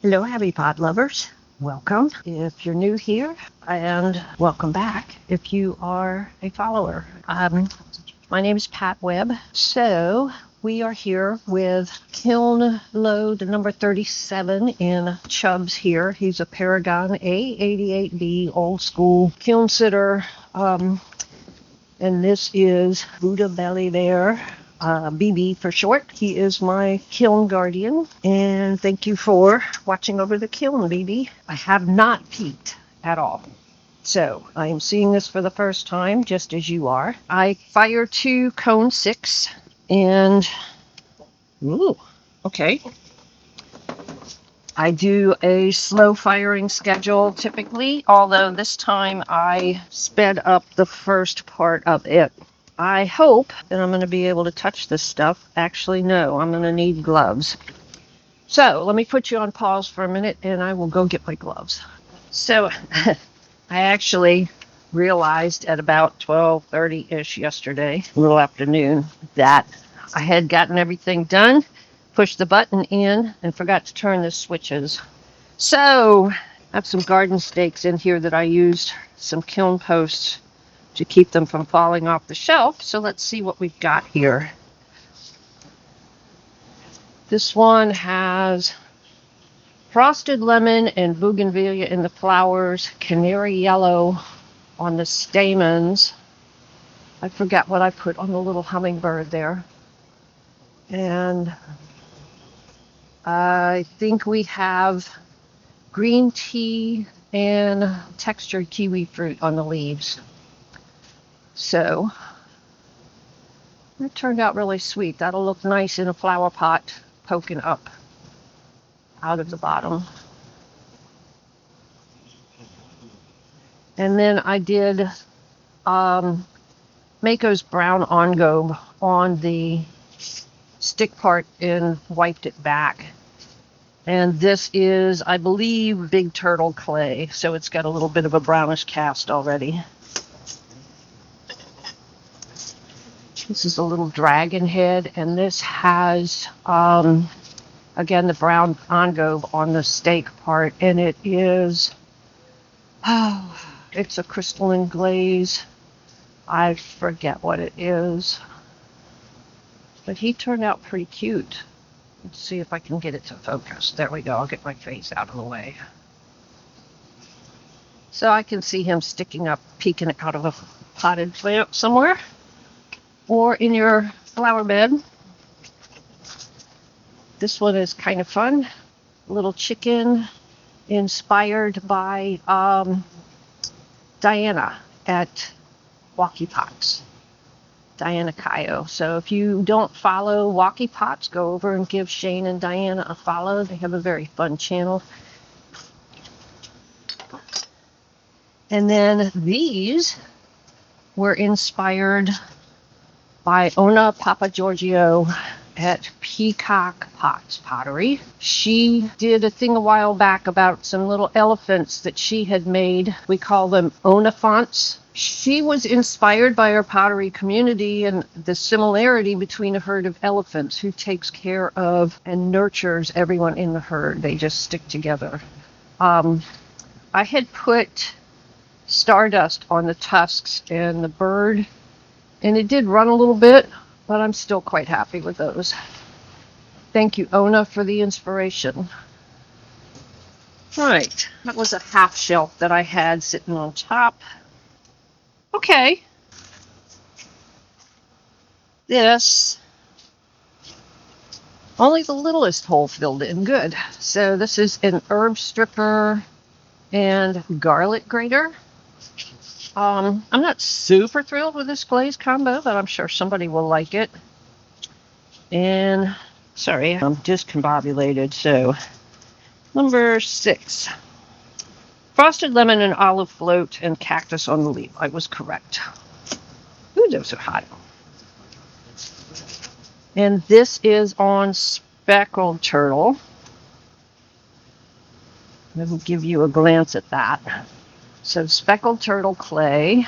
Hello, happy pod lovers. Welcome if you're new here, and welcome back if you are a follower. My name is Pat Webb. So we are here with kiln load number 37 in Chubbs here. He's a Paragon A88B old school kiln sitter. And this is Buddha Belly Bear. BB for short. He is my kiln guardian, and thank you for watching over the kiln, BB. I have not peeked at all, so I am seeing this for the first time, just as you are. I fire 2 cone 6, and okay. I do a slow firing schedule typically, although this time I sped up the first part of it. I hope that I'm going to be able to touch this stuff. Actually, no, I'm going to need gloves. So let me put you on pause for a minute and I will go get my gloves. So I actually realized at about 12:30-ish yesterday, a little afternoon, that I had gotten everything done, pushed the button in, and forgot to turn the switches. So I have some garden stakes in here that I used, some kiln posts, to keep them from falling off the shelf. So let's see what we've got here. This one has frosted lemon and bougainvillea in the flowers, canary yellow on the stamens. I forgot what I put on the little hummingbird there. And I think we have green tea and textured kiwi fruit on the leaves. So it turned out really sweet. That'll look nice in a flower pot poking up out of the bottom. And then I did Mako's brown engobe on the stick part and wiped it back. And this is, I believe, Big Turtle clay. So it's got a little bit of a brownish cast already. This is a little dragon head, and this has, again, the brown engobe on the stake part, and it is, it's a crystalline glaze. I forget what it is, but he turned out pretty cute. Let's see if I can get it to focus. There we go. I'll get my face out of the way. So I can see him sticking up, peeking out of a potted plant somewhere, or in your flower bed. This one is kind of fun. Little chicken inspired by Diana at Walkie Pots. Diana Cayo. So if you don't follow Walkie Pots, go over and give Shane and Diana a follow. They have a very fun channel. And then these were inspired by Ona Papagiorgio at Peacock Pots Pottery. She did a thing a while back about some little elephants that she had made. We call them Onaphants. She was inspired by our pottery community and the similarity between a herd of elephants who takes care of and nurtures everyone in the herd. They just stick together. I had put stardust on the tusks and the bird, and it did run a little bit, but I'm still quite happy with those. Thank you, Ona, for the inspiration. Right, that was a half shelf that I had sitting on top. Okay. This, only the littlest hole filled in. Good. So this is an herb stripper and garlic grater. I'm not super thrilled with this glaze combo, but I'm sure somebody will like it. And, sorry, I'm discombobulated, so number 6. Frosted lemon and olive float and cactus on the leaf. I was correct. Ooh, those are hot. And this is on speckled turtle. I will give you a glance at that. So speckled turtle clay.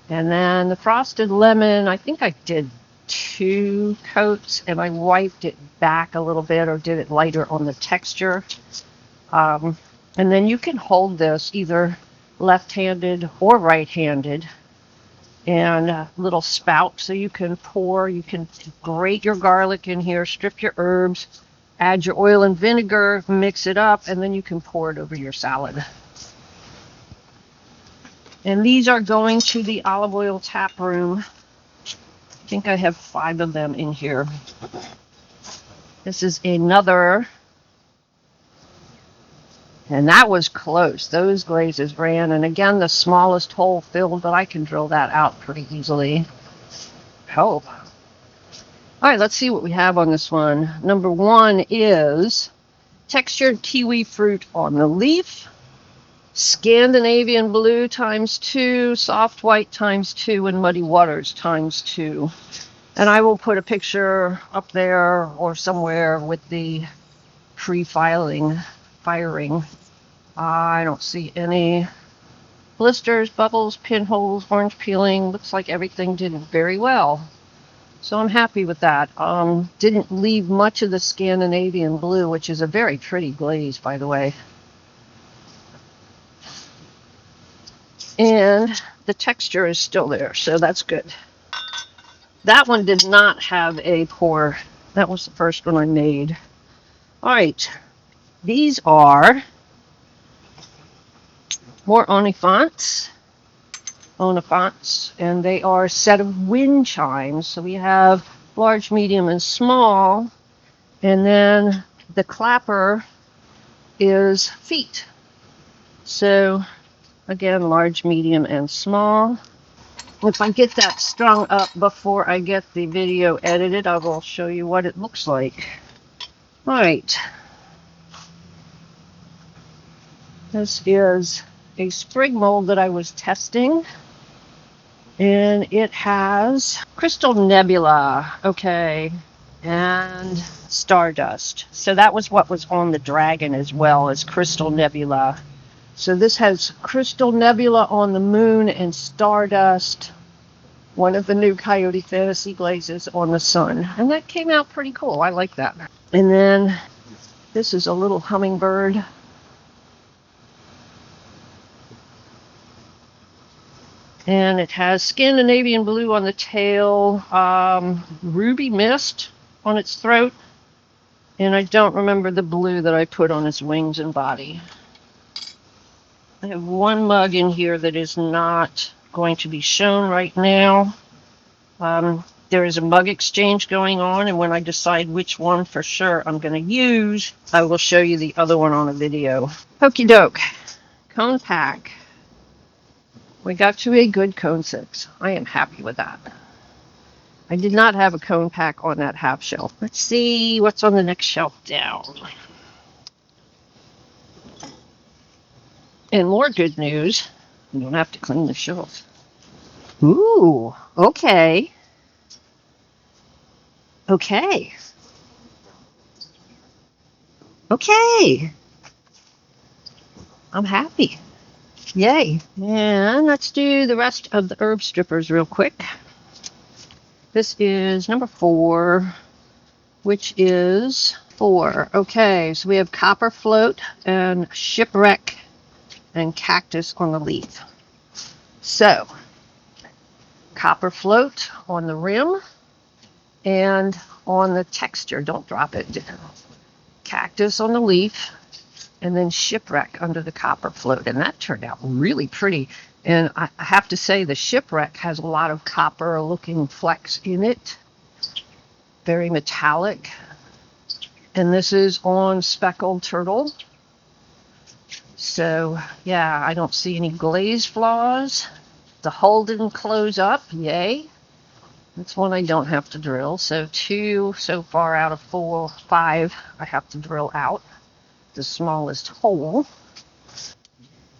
And then the frosted lemon, I think I did 2 coats, and I wiped it back a little bit or did it lighter on the texture. And then you can hold this either left-handed or right-handed, and a little spout so you can pour. You can grate your garlic in here, strip your herbs, add your oil and vinegar, mix it up, and then you can pour it over your salad. And these are going to the olive oil tap room. I think I have 5 of them in here. This is another, and that was close. Those glazes ran, and again, the smallest hole filled, but I can drill that out pretty easily. Hope. All right, let's see what we have on this one. Number 1 is textured kiwi fruit on the leaf, Scandinavian blue ×2, soft white ×2, and muddy waters ×2. And I will put a picture up there or somewhere with the firing. I don't see any blisters, bubbles, pinholes, orange peeling. Looks like everything did very well. So I'm happy with that. Didn't leave much of the Scandinavian blue, which is a very pretty glaze, by the way. And the texture is still there, so that's good. That one did not have a pour. That was the first one I made. All right, these are more Onifants, and they are a set of wind chimes. So we have large, medium, and small, and then the clapper is feet. So again, large, medium, and small. If I get that strung up before I get the video edited, I will show you what it looks like. All right. This is a sprig mold that I was testing, and it has crystal nebula, okay, and stardust. So that was what was on the dragon as well, as crystal nebula. So this has crystal nebula on the moon and stardust, one of the new Coyote Fantasy glazes, on the sun. And that came out pretty cool. I like that. And then this is a little hummingbird. And it has Scandinavian blue on the tail, ruby mist on its throat, and I don't remember the blue that I put on its wings and body. I have 1 mug in here that is not going to be shown right now. There is a mug exchange going on, and when I decide which one for sure I'm going to use, I will show you the other one on a video. Okie doke. Cone pack. We got to a good cone 6. I am happy with that. I did not have a cone pack on that half shelf. Let's see what's on the next shelf down. And more good news, you don't have to clean the shelves. Ooh, okay. Okay. Okay. I'm happy. Yay. And let's do the rest of the herb strippers real quick. This is number 4, which is 4. Okay, so we have copper float and shipwreck and cactus on the leaf. So, copper float on the rim and on the texture. Don't drop it. Cactus on the leaf, and then shipwreck under the copper float. And that turned out really pretty. And I have to say, the shipwreck has a lot of copper-looking flecks in it. Very metallic. And this is on speckled turtle. So, yeah, I don't see any glaze flaws. The hole didn't close up. Yay. That's one I don't have to drill. So 2 so far out of 5 I have to drill out. The smallest hole.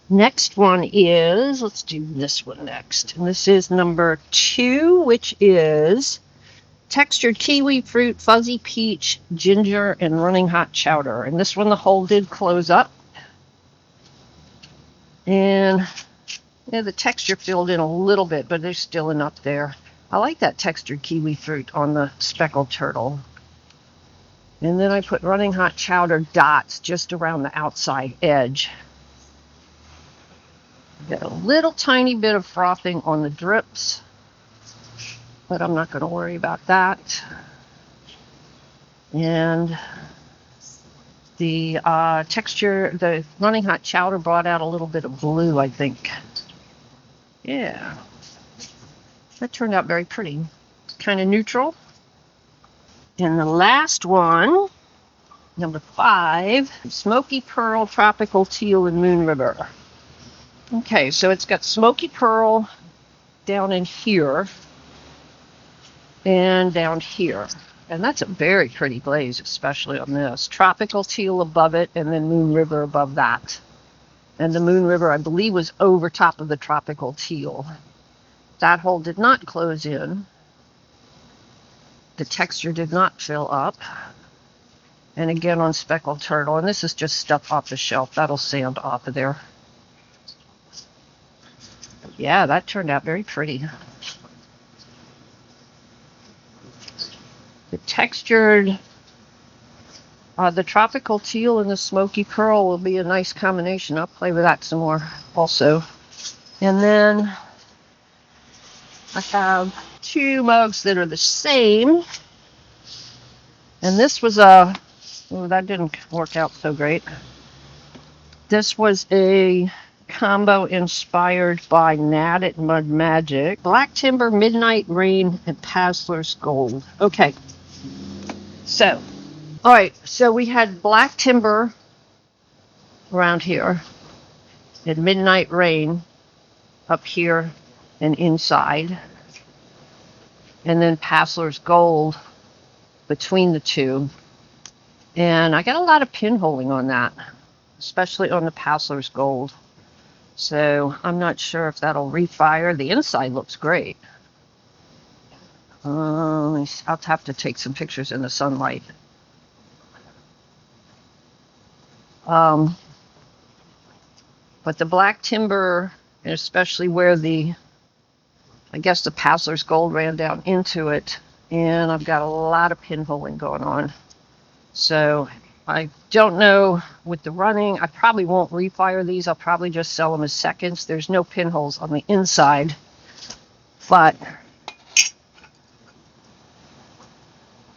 Next one is, let's do this one next. And this is number 2, which is textured kiwi fruit, fuzzy peach, ginger, and running hot chowder. And this one, the hole did close up. And yeah, the texture filled in a little bit, but there's still enough there. I like that textured kiwi fruit on the speckled turtle. And then I put running hot chowder dots just around the outside edge. Got a little tiny bit of frothing on the drips, but I'm not going to worry about that. And the texture, the running hot chowder brought out a little bit of blue, I think. Yeah, that turned out very pretty. Kind of neutral. And the last one, number 5, Smoky Pearl, Tropical Teal, and Moon River. Okay, so it's got Smoky Pearl down in here and down here. And that's a very pretty glaze, especially on this. Tropical Teal above it, and then Moon River above that. And the Moon River, I believe, was over top of the Tropical Teal. That hole did not close in. The texture did not fill up. And again on speckled turtle. And this is just stuff off the shelf. That'll sand off of there. Yeah, that turned out very pretty. The textured, the tropical teal and the smoky pearl will be a nice combination. I'll play with that some more also. And then I have 2 mugs that are the same. And this was that didn't work out so great. This was a combo inspired by Nat at Mud Magic. Black Timber, Midnight Rain, and Passler's Gold. Okay. So, all right. So we had Black Timber around here and Midnight Rain up here and inside. And then Passler's Gold between the two. And I got a lot of pinholing on that, especially on the Passler's Gold. So I'm not sure if that'll refire. The inside looks great. I'll have to take some pictures in the sunlight. But the Black Timber, and especially where I guess the Passler's Gold ran down into it, and I've got a lot of pinholing going on. So I don't know with the running. I probably won't refire these. I'll probably just sell them as seconds. There's no pinholes on the inside. But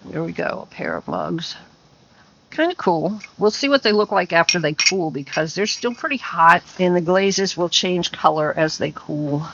there we go, a pair of mugs. Kind of cool. We'll see what they look like after they cool because they're still pretty hot and the glazes will change color as they cool.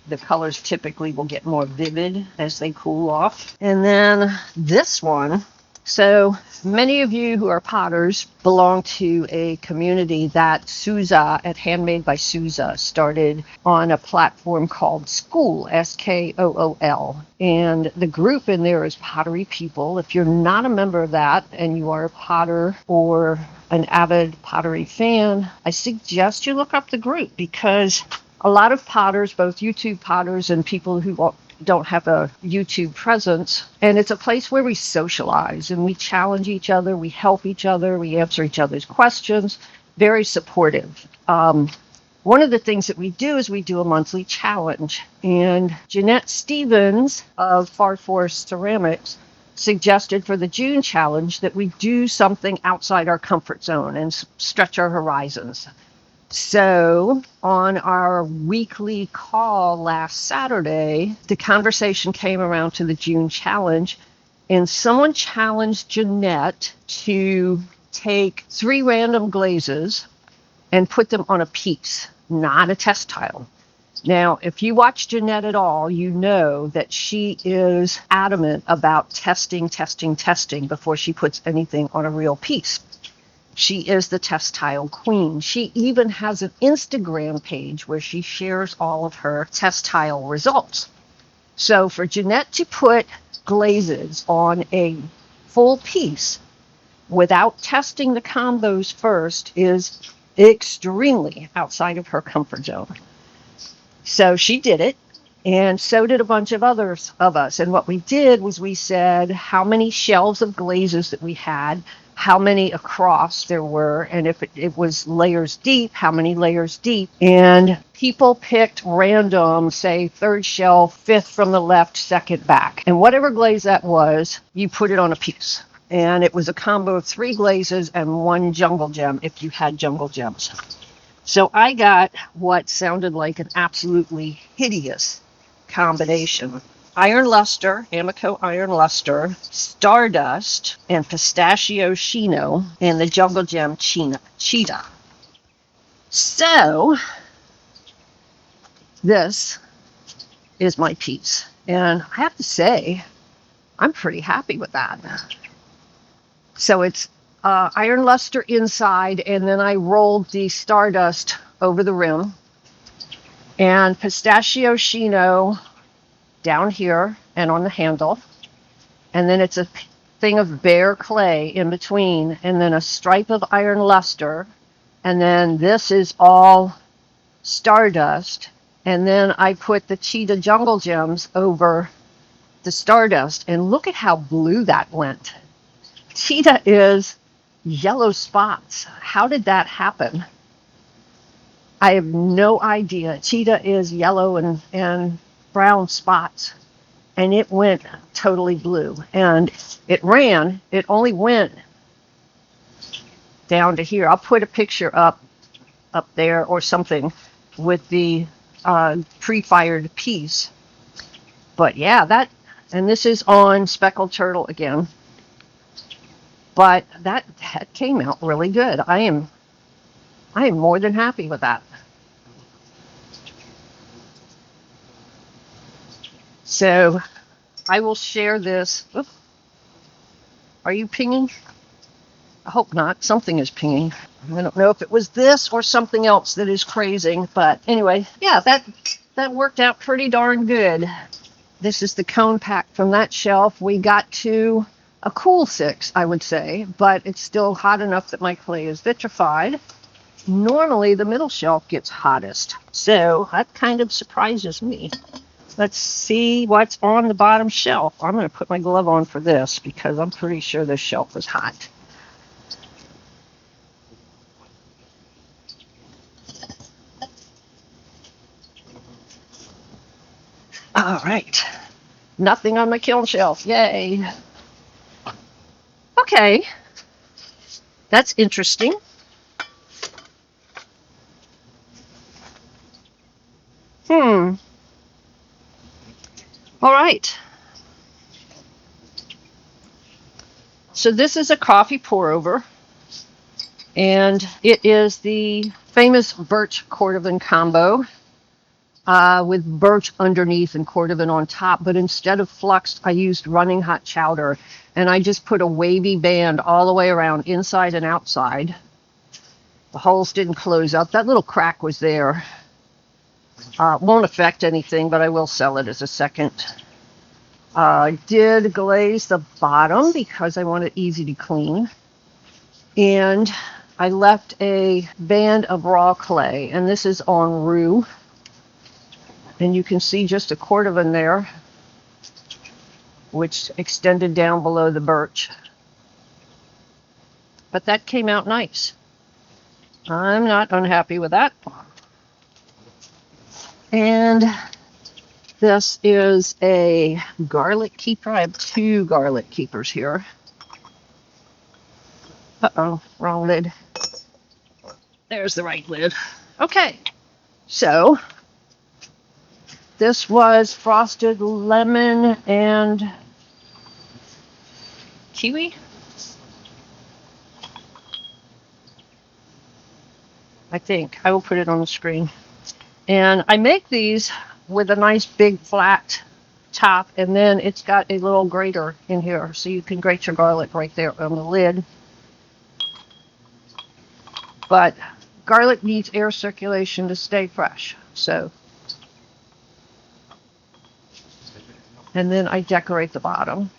The colors typically will get more vivid as they cool off. And then this one. So many of you who are potters belong to a community that Suza at Handmade by Suza started on a platform called Skool, S-K-O-O-L. And the group in there is Pottery People. If you're not a member of that and you are a potter or an avid pottery fan, I suggest you look up the group because a lot of potters, both YouTube potters and people who don't have a YouTube presence, and it's a place where we socialize and we challenge each other, we help each other, we answer each other's questions, very supportive. One of the things that we do is we do a monthly challenge, and Jeanette Stevens of Far Forest Ceramics suggested for the June challenge that we do something outside our comfort zone and stretch our horizons. So on our weekly call last Saturday, the conversation came around to the June challenge, and someone challenged Jeanette to take 3 random glazes and put them on a piece, not a test tile. Now, if you watch Jeanette at all, you know that she is adamant about testing before she puts anything on a real piece. She is the test tile queen. She even has an Instagram page where she shares all of her test tile results. So for Jeanette to put glazes on a full piece without testing the combos first is extremely outside of her comfort zone. So she did it, and so did a bunch of others of us. And what we did was we said how many shelves of glazes that we had, how many across there were, and if it was layers deep, how many layers deep. And people picked random, say third shelf, fifth from the left, second back. And whatever glaze that was, you put it on a piece. And it was a combo of 3 glazes and 1 jungle gem if you had jungle gems. So I got what sounded like an absolutely hideous combination. Iron luster, Amico iron luster, stardust, and pistachio chino, and the jungle gem cheetah. So this is my piece. And I have to say, I'm pretty happy with that. So it's iron luster inside, and then I rolled the stardust over the rim, and pistachio chino down here and on the handle, and then it's a thing of bare clay in between, and then a stripe of iron luster, and then this is all stardust, and then I put the cheetah jungle gems over the stardust, and look at how blue that went. Cheetah is yellow spots. How did that happen? I have no idea. Cheetah is yellow and brown spots, and it went totally blue. And it only went down to here. I'll put a picture up there or something with the pre-fired piece. But yeah, and this is on speckled turtle again. But that came out really good. I am more than happy with that. So I will share this. Oops. Are you pinging? I hope not. Something is pinging. I don't know if it was this or something else that is crazing. But anyway, yeah, that worked out pretty darn good. This is the cone pack from that shelf. We got to a cool 6, I would say, but it's still hot enough that my clay is vitrified. Normally, the middle shelf gets hottest, so that kind of surprises me. Let's see what's on the bottom shelf. I'm going to put my glove on for this because I'm pretty sure this shelf is hot. All right. Nothing on my kiln shelf. Yay. Okay. That's interesting. All right. So this is a coffee pour over, and it is the famous birch cordovan combo with birch underneath and cordovan on top. But instead of flux, I used running hot chowder, and I just put a wavy band all the way around, inside and outside. The holes didn't close up. That little crack was there. Won't affect anything, but I will sell it as a second. I did glaze the bottom because I want it easy to clean. And I left a band of raw clay, and this is on roux. And you can see just a cordovan there, which extended down below the birch. But that came out nice. I'm not unhappy with that. And this is a garlic keeper. I have 2 garlic keepers here. Uh-oh, wrong lid. There's the right lid. Okay, so this was frosted lemon and kiwi. I think. I will put it on the screen. And I make these with a nice big flat top, and then it's got a little grater in here, so you can grate your garlic right there on the lid. But garlic needs air circulation to stay fresh, so. And then I decorate the bottom.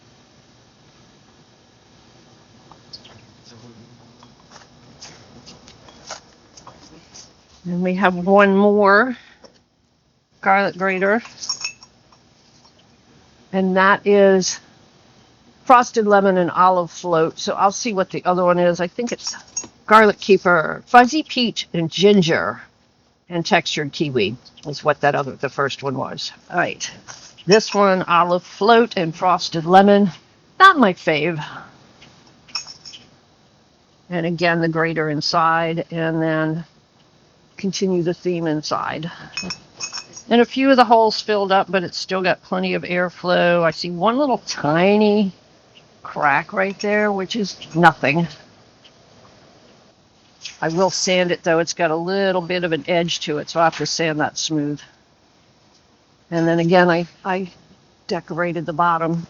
And we have one more garlic grater. And that is frosted lemon and olive float. So I'll see what the other one is. I think it's garlic keeper, fuzzy peach and ginger, and textured kiwi is what the first one was. All right. This one, olive float and frosted lemon. Not my fave. And again, the grater inside, and then continue the theme inside. And a few of the holes filled up, but it's still got plenty of airflow. I see one little tiny crack right there, which is nothing. I will sand it, though. It's got a little bit of an edge to it, so I have to sand that smooth. And then again, I decorated the bottom.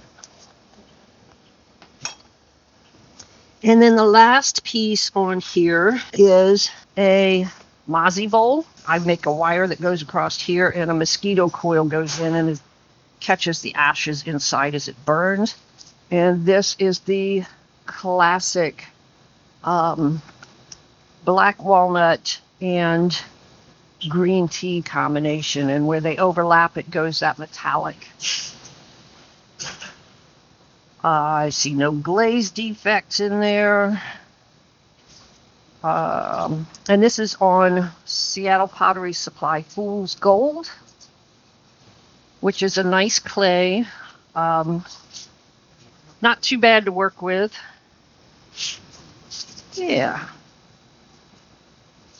And then the last piece on here is a mozzie bowl. I make a wire that goes across here, and a mosquito coil goes in and it catches the ashes inside as it burns. And this is the classic black walnut and green tea combination, and where they overlap, it goes that metallic. I see no glaze defects in there. And this is on Seattle Pottery Supply Fool's Gold, which is a nice clay. Not too bad to work with. Yeah.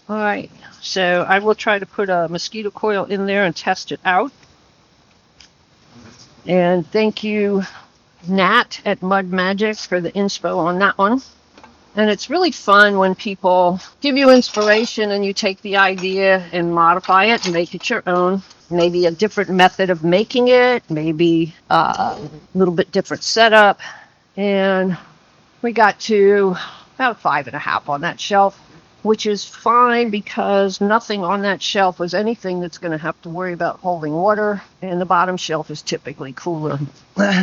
All right. So I will try to put a mosquito coil in there and test it out. And thank you, Nat at Mud Magic, for the inspo on that one. And it's really fun when people give you inspiration and you take the idea and modify it and make it your own. Maybe a different method of making it, maybe a little bit different setup. And we got to about 5.5 on that shelf, which is fine because nothing on that shelf was anything that's going to have to worry about holding water. And the bottom shelf is typically cooler.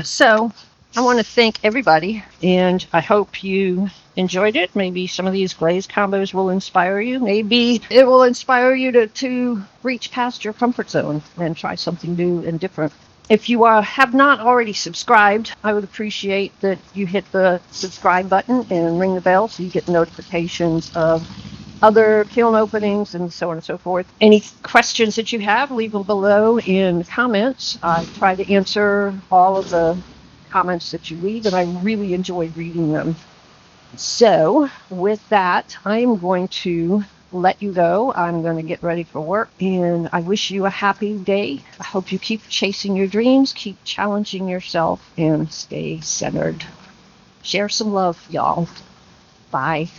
So I want to thank everybody, and I hope you enjoyed it. Maybe some of these glaze combos will inspire you. Maybe it will inspire you to reach past your comfort zone and try something new and different. If you have not already subscribed, I would appreciate that you hit the subscribe button and ring the bell so you get notifications of other kiln openings and so on and so forth. Any questions that you have, leave them below in comments. I try to answer all of the comments that you leave, and I really enjoy reading them. So with that, I'm going to let you go. I'm going to get ready for work, and I wish you a happy day. I hope you keep chasing your dreams, keep challenging yourself, and stay centered. Share some love, y'all. Bye.